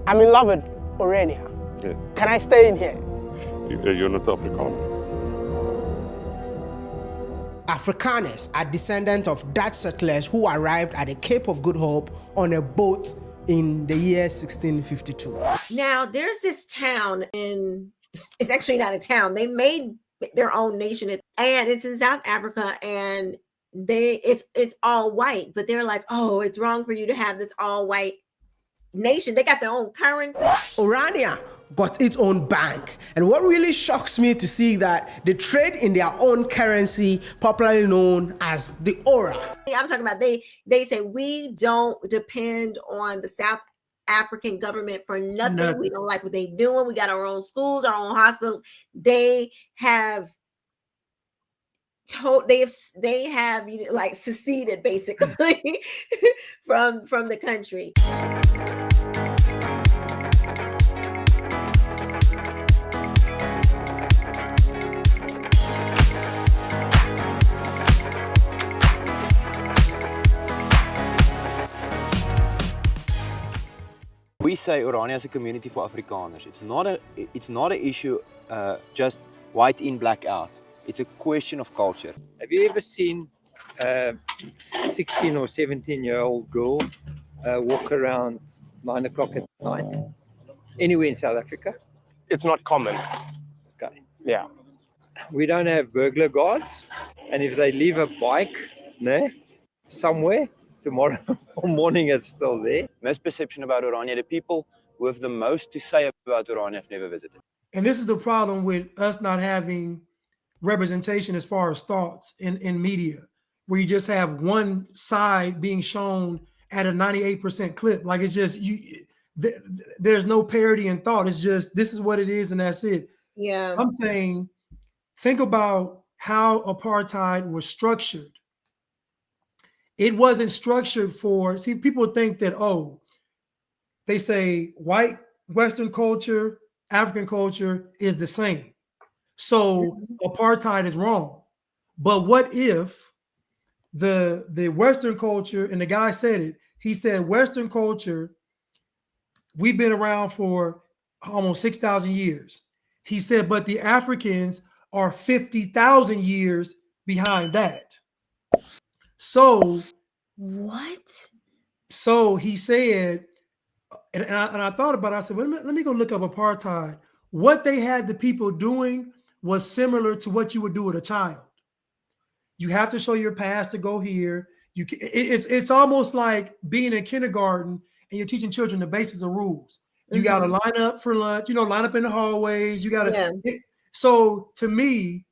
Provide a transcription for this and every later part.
I'm in love with Orania. Yeah. Can I stay in here? You're not Afrikaner. Afrikaners are descendants of Dutch settlers who arrived at the Cape of Good Hope on a boat in the year 1652. Now, there's this town it's actually not a town. They made their own nation, and it's in South Africa, and it's all white, but they're like, oh, it's wrong for you to have this all white nation. They got their own currency. Orania got its own bank, and what really shocks me to see that they trade in their own currency, popularly known as the Ora. I'm talking about they say we don't depend on the South African government for nothing. We don't like what they're doing. We got our own schools, our own hospitals. They have like seceded basically from the country. We say Orania is a community for Afrikaners. It's not an issue just white in, black out. It's a question of culture. Have you ever seen a 16 or 17-year-old girl walk around 9 o'clock at night anywhere in South Africa? It's not common. Okay. Yeah. We don't have burglar guards, and if they leave a bike somewhere, tomorrow morning it's still there. Misperception about Orania. The people who have the most to say about Orania have never visited. And this is the problem with us not having representation as far as thoughts in media, where you just have one side being shown at a 98% clip. Like it's just there's no parity in thought. It's just this is what it is and that's it. Yeah. I'm saying think about how apartheid was structured. It wasn't structured for, see, people think that, oh, they say white Western culture, African culture is the same. So apartheid is wrong. But what if the Western culture, and the guy said it, he said Western culture, we've been around for almost 6,000 years. He said, but the Africans are 50,000 years behind that. So what? So he said, and I thought about it, I said, well, let me go look up apartheid. What they had the people doing was similar to what you would do with a child. You have to show your past to go here. It's almost like being in kindergarten and you're teaching children the basics of rules. You got to line up for lunch, line up in the hallways. You got to. Yeah. So to me,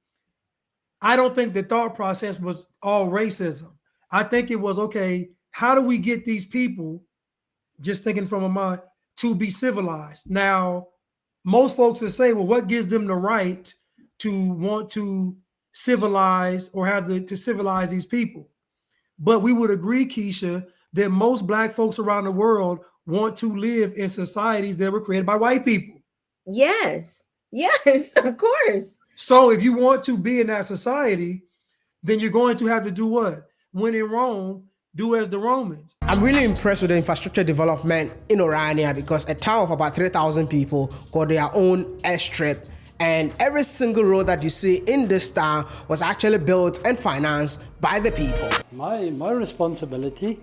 I don't think the thought process was all racism. I think it was, okay, how do we get these people, just thinking from a mind, to be civilized? Now, most folks will say, well, what gives them the right to want to civilize or to civilize these people? But we would agree, Quisha, that most Black folks around the world want to live in societies that were created by white people. Yes, of course. So if you want to be in that society, then you're going to have to do what? When in Rome, do as the Romans. I'm really impressed with the infrastructure development in Orania because a town of about 3,000 people got their own airstrip, and every single road that you see in this town was actually built and financed by the people. My responsibility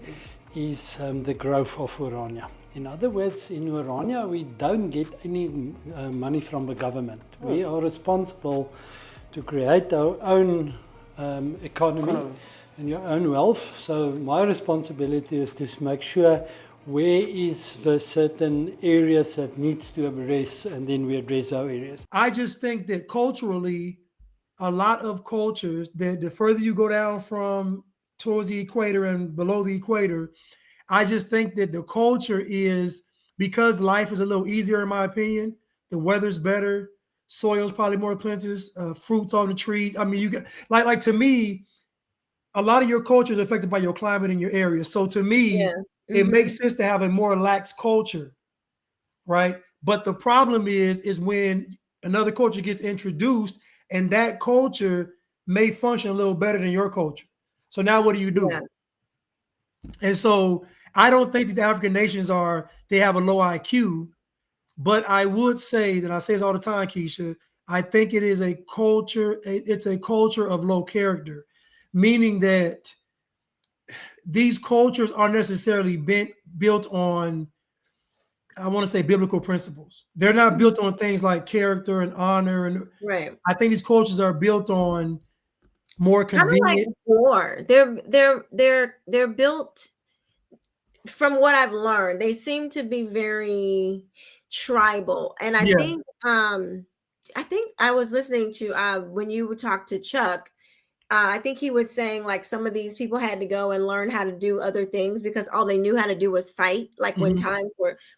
is the growth of Orania. In other words, in Orania, we don't get any money from the government. We are responsible to create our own economy and your own wealth. So my responsibility is to make sure where is the certain areas that needs to address, and then we address our areas. I just think that culturally, a lot of cultures, that the further you go down from towards the equator and below the equator, I just think that the culture is, because life is a little easier, in my opinion, the weather's better, soil's probably more plenteous, fruits on the trees. I mean, you get like to me, a lot of your culture is affected by your climate in your area. So to me, it makes sense to have a more lax culture, right? But the problem is when another culture gets introduced and that culture may function a little better than your culture. So now what do you do? And so I don't think that the African nations they have a low IQ. But I would say that I say this all the time, Quisha. I think it is a culture. It's a culture of low character, meaning that these cultures are necessarily built on, I want to say, biblical principles. They're not built on things like character and honor. And Right. I think these cultures are built on more Kind of like convenient. war. They're built, from what I've learned, they seem to be very tribal. And Yeah. I think I was listening to when you would talk to Chuck, I think he was saying like some of these people had to go and learn how to do other things because all they knew how to do was fight. Like when times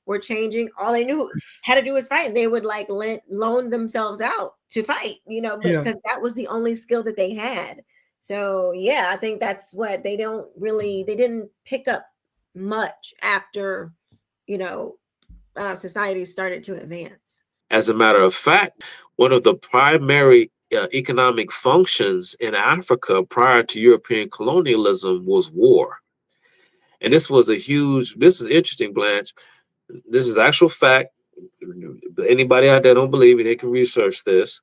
were changing, all they knew how to do was fight. And they would like loan themselves out to fight, you know, because that was the only skill that they had. So yeah, I think that's what they didn't pick up much after, you know, society started to advance. As a matter of fact, one of the primary economic functions in Africa prior to European colonialism was war. And this is interesting, Blanche. This is actual fact. Anybody out there don't believe me, they can research this.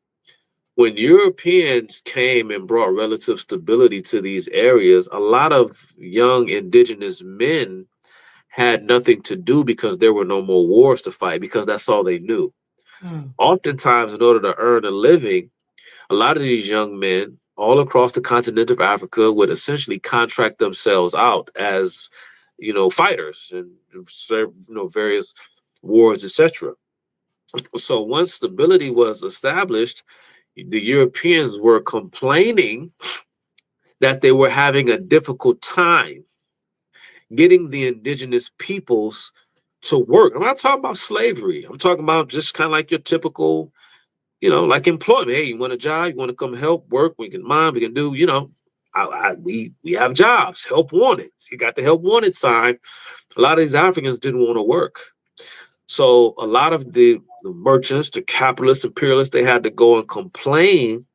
When Europeans came and brought relative stability to these areas, a lot of young indigenous men had nothing to do because there were no more wars to fight, because that's all they knew. Oftentimes, in order to earn a living, a lot of these young men all across the continent of Africa would essentially contract themselves out as, you know, fighters and serve, you know, various wars, etc. So once stability was established, the Europeans were complaining that they were having a difficult time getting the indigenous peoples to work. I'm not talking about slavery. I'm talking about just kind of like your typical, you know, like employment. Hey, you want a job? You want to come help work? We can mine. We can do, you know, we have jobs. Help wanted. So you got the help wanted sign. A lot of these Africans didn't want to work. So a lot of the merchants, the capitalists, imperialists, they had to go and complain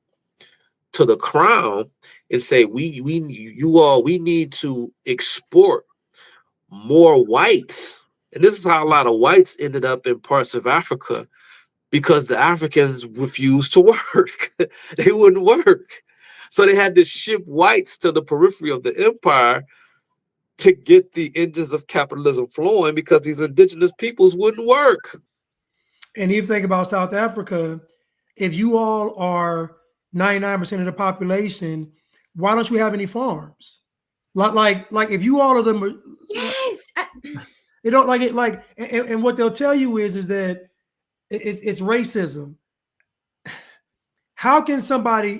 to the crown and say, we need to export more whites. And this is how a lot of whites ended up in parts of Africa, because the Africans refused to work. They wouldn't work. So they had to ship whites to the periphery of the empire to get the engines of capitalism flowing, because these indigenous peoples wouldn't work. And even think about South Africa, if you all are 99% of the population, why don't you have any farms? Like if you all of them are, yes, they don't like it. Like, and what they'll tell you is that it's racism. How can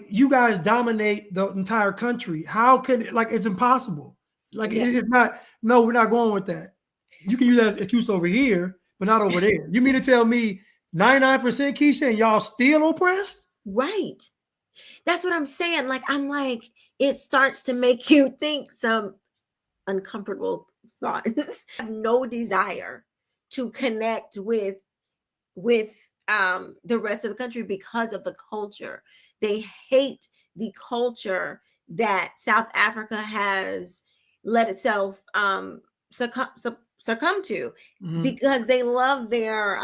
you guys dominate the entire country? How can, like, it's impossible. Like, it's not, no, we're not going with that. You can use that as excuse over here, but not over there. You mean to tell me 99% Quisha and y'all still oppressed? Right. That's what I'm saying. Like, I'm like, it starts to make you think some uncomfortable thoughts. I have no desire to connect with the rest of the country because of the culture. They hate the culture that South Africa has let itself succumb to, because they love their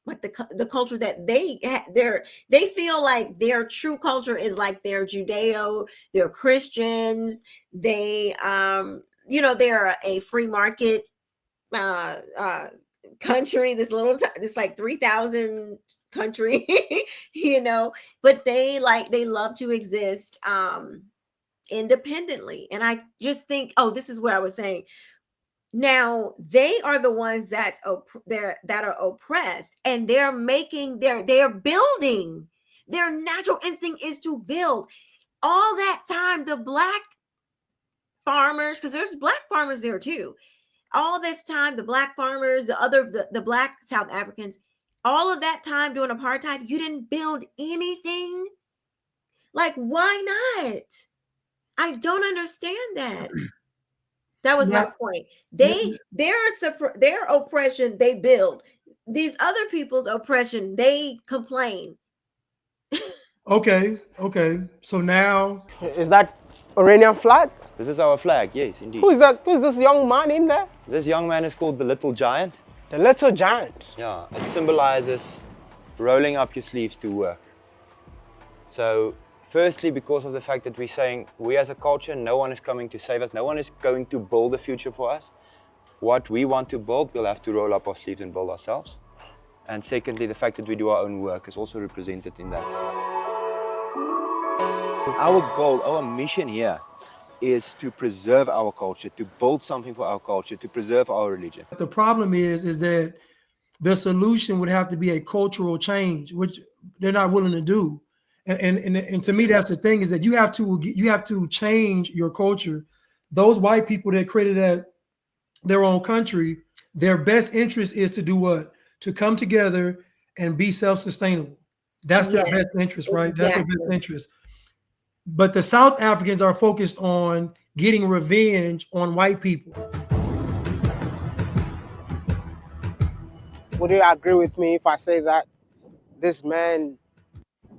like the culture that they feel like their true culture is like their Judeo, they're Christians, they you know, they're a free market country, this like 3,000 country, you know, but they love to exist independently. And I just think, oh, this is where I was saying, now they are the ones that are oppressed, and they're building. Their natural instinct is to build. All that time, the black farmers, because there's black farmers there too. All this time, the black farmers, the black South Africans, all of that time during apartheid, you didn't build anything. Like, why not? I don't understand that. That was my point. Their oppression, they build. These other people's oppression, they complain. Okay. So now, Is that Orania flag? This is our flag, yes, indeed. Who is that? Who's this young man in there? This young man is called the Little Giant. The little giant. Yeah, it symbolizes rolling up your sleeves to work. So firstly, because of the fact that we're saying we as a culture, no one is coming to save us, no one is going to build a future for us. What we want to build, we'll have to roll up our sleeves and build ourselves. And secondly, the fact that we do our own work is also represented in that. Our goal, our mission here is to preserve our culture, to build something for our culture, to preserve our religion. The problem is that the solution would have to be a cultural change, which they're not willing to do. And to me, that's the thing, is that you have to change your culture. Those white people that created their own country, their best interest is to do what? To come together and be self-sustainable. That's their best interest, right? That's their best interest. But the South Africans are focused on getting revenge on white people. Would you agree with me if I say that this man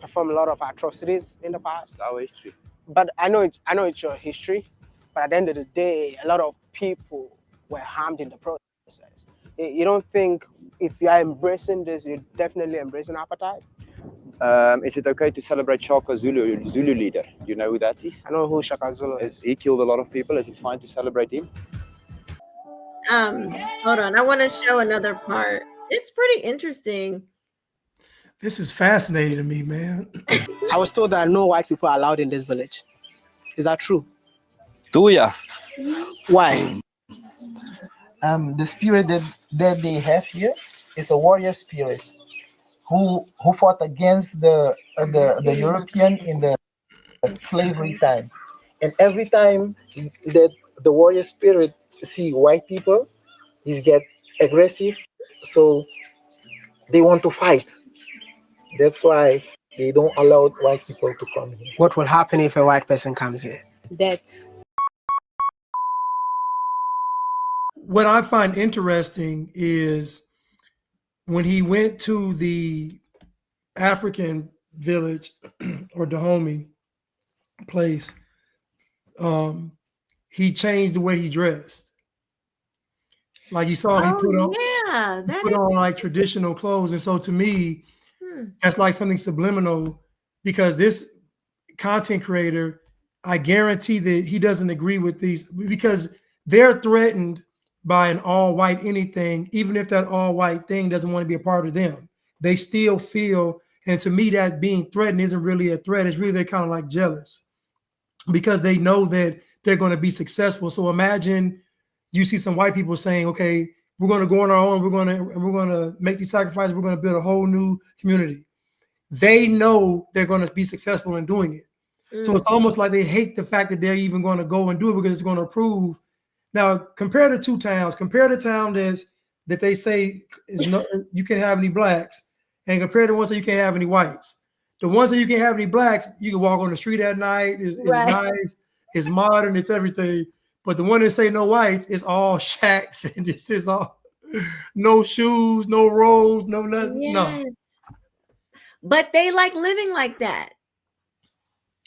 performed a lot of atrocities in the past? It's our history. But I know it's your history. But at the end of the day, a lot of people were harmed in the process. You don't think if you are embracing this, you're definitely embracing apartheid? Is it okay to celebrate Shaka Zulu leader? Do you know who that is? I know who Shaka Zulu is. He killed a lot of people. Is it fine to celebrate him? Hold on, I want to show another part. It's pretty interesting. This is fascinating to me, man. I was told that no white people are allowed in this village. Is that true? Yeah. Why? The spirit that they have here is a warrior spirit who fought against the European in the slavery time. And every time that the warrior spirit see white people, he get aggressive, so they want to fight. That's why they don't allow white people to come here. What will happen if a white person comes here? Death. What I find interesting is when he went to the African village or Dahomey place, he changed the way he dressed. Like you saw, he put on like traditional clothes. And so to me, that's like something subliminal, because this content creator, I guarantee that he doesn't agree with these, because they're threatened by an all-white anything, even if that all-white thing doesn't want to be a part of them. They still feel, and to me, that being threatened isn't really a threat. It's really they're kind of like jealous, because they know that they're going to be successful. So imagine you see some white people saying, okay, we're going to go on our own. We're going to make these sacrifices. We're going to build a whole new community. They know they're going to be successful in doing it. So it's almost like they hate the fact that they're even going to go and do it, because it's going to prove. Now, compare the two towns. Compare the town that they say is no, you can't have any blacks, and compare the ones that you can't have any whites. The ones that you can't have any blacks, you can walk on the street at night. It's nice, it's modern, it's everything. But the one that say no whites, it's all shacks and this is all no shoes, no roads, no nothing. Yes. No. But they like living like that.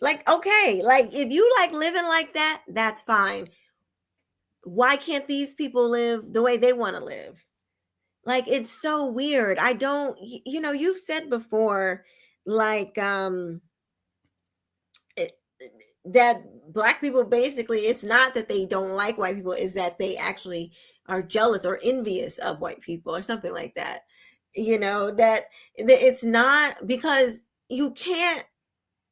Like, okay, like if you like living like that, that's fine. Why can't these people live the way they want to live? Like, it's so weird. I don't, you know, you've said before, like, that Black people, basically, it's not that they don't like white people, is that they actually are jealous or envious of white people or something like that. You know, that it's not, because you can't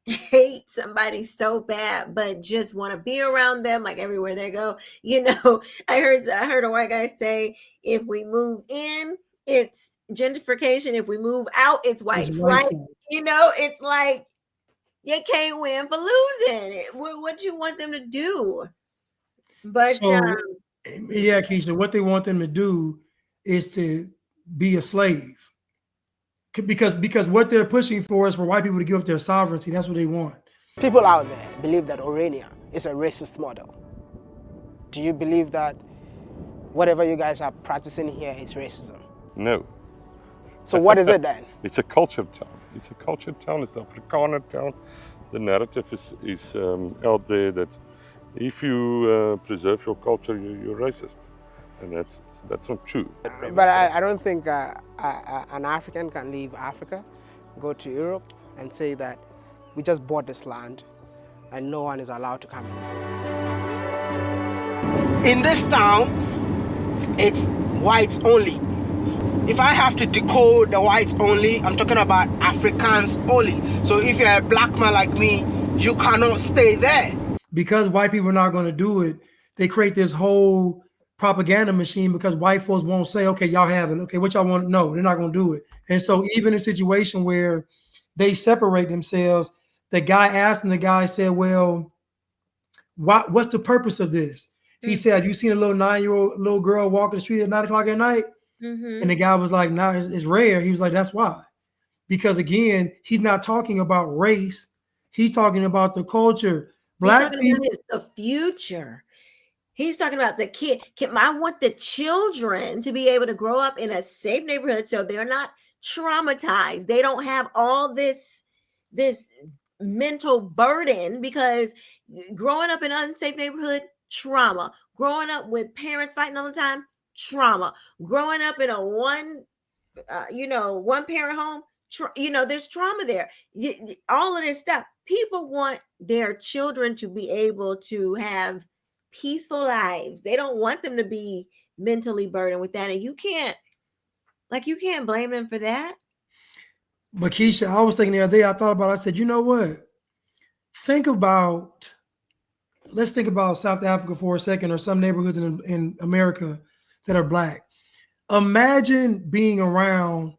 hate somebody so bad but just want to be around them, like everywhere they go. You know, I heard a white guy say, if we move in, it's gentrification. If we move out, it's white flight. You know, it's like you can't win for losing. What you want them to do? But so, yeah, Quisha, what they want them to do is to be a slave. Because what they're pushing for is for white people to give up their sovereignty. That's what they want. People out there believe that Orania is a racist model. Do you believe that whatever you guys are practicing here is racism? No. So what is it then? It's a culture town. It's a culture town. It's an Afrikaner town. The narrative is out there that if you preserve your culture, you're racist. And That's not true. But I don't think an African can leave Africa, go to Europe, and say that we just bought this land and no one is allowed to come in. In this town, it's whites only. If I have to decode the whites only, I'm talking about Africans only. So if you're a black man like me, you cannot stay there. Because white people are not going to do it, they create this whole propaganda machine because white folks won't say, okay, y'all have it. Okay, what y'all want? No, they're not going to do it. And so even in a situation where they separate themselves, the guy asked him, the guy said, well, what's the purpose of this? He said, you seen a little 9-year-old little girl walking the street at 9 o'clock at night? And the guy was like, no, it's rare. He was like, that's why. Because again, he's not talking about race. He's talking about the culture. Black people, the future. He's talking about the kid. I want the children to be able to grow up in a safe neighborhood so they're not traumatized. They don't have all this mental burden, because growing up in an unsafe neighborhood, trauma. Growing up with parents fighting all the time, trauma. Growing up in a one parent home, there's trauma there. All of this stuff. People want their children to be able to have peaceful lives. They don't want them to be mentally burdened with that. And you can't blame them for that. But Quisha, I was thinking the other day, I thought about it, I said, you know what? Let's think about South Africa for a second, or some neighborhoods in America that are black. Imagine being around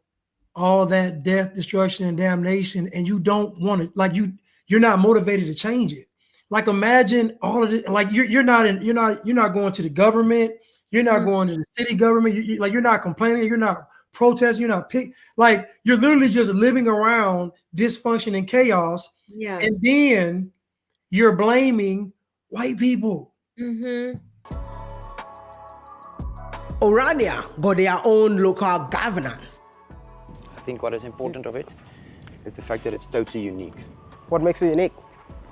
all that death, destruction, and damnation, and you don't want it. Like you're not motivated to change it. Like imagine all of it. Like you're not going to the government. You're not going to the city government. You're not complaining. You're not protesting. You're not like you're literally just living around dysfunction and chaos. Yeah. And then you're blaming white people. Orania got their own local governance. I think what is important of it is the fact that it's totally unique. What makes it unique?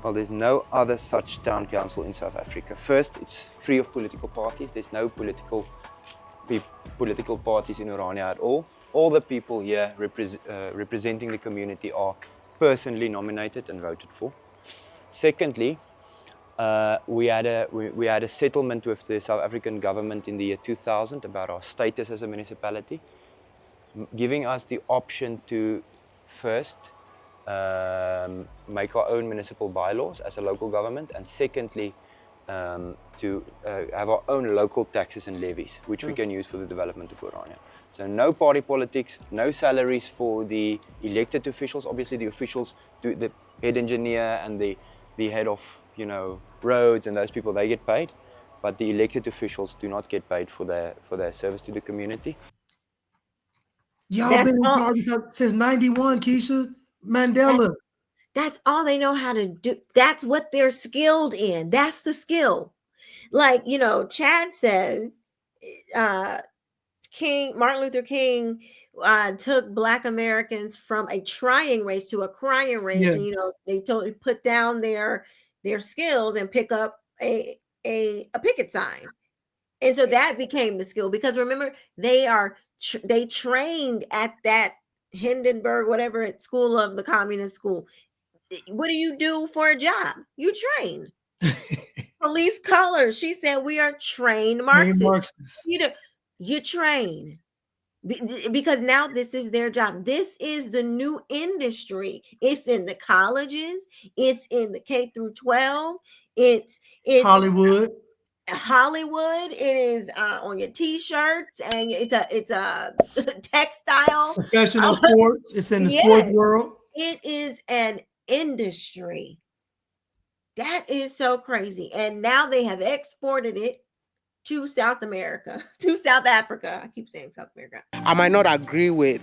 Well, there's no other such town council in South Africa. First, it's free of political parties. There's no political parties in Orania at all. All the people here representing the community are personally nominated and voted for. Secondly, we had a settlement with the South African government in the year 2000 about our status as a municipality, giving us the option to first make our own municipal bylaws as a local government, and secondly to have our own local taxes and levies, which we can use for the development of Orania. So no party politics, no salaries for the elected officials. Obviously the officials, the head engineer and the head of roads and those people, they get paid, but the elected officials do not get paid for their service to the community. Y'all been in parties since '91, Quisha. Mandela. That's all they know how to do. That's what they're skilled in. That's the skill. Like, Chad says, Martin Luther King took Black Americans from a trying race to a crying race. Yeah. And, they totally put down their skills and pick up a picket sign. And so that became the skill, because remember, they trained at that Hindenburg, whatever, at school of the communist school. What do you do for a job? You train. Police colors. She said, we are trained Marxists. You train. Because now this is their job. This is the new industry. It's in the colleges. It's in the K through 12. It's Hollywood. It is on your t-shirts, and it's a textile. Professional sports. It's in the sports world. It is an industry. That is so crazy. And now they have exported it to South America, to South Africa. I keep saying South America. I might not agree with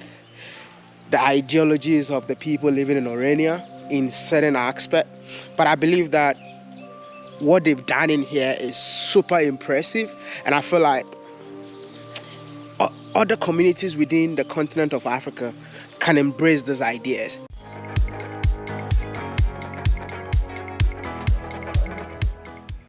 the ideologies of the people living in Orania in certain aspect, but I believe that what they've done in here is super impressive, and I feel like other communities within the continent of Africa can embrace these ideas.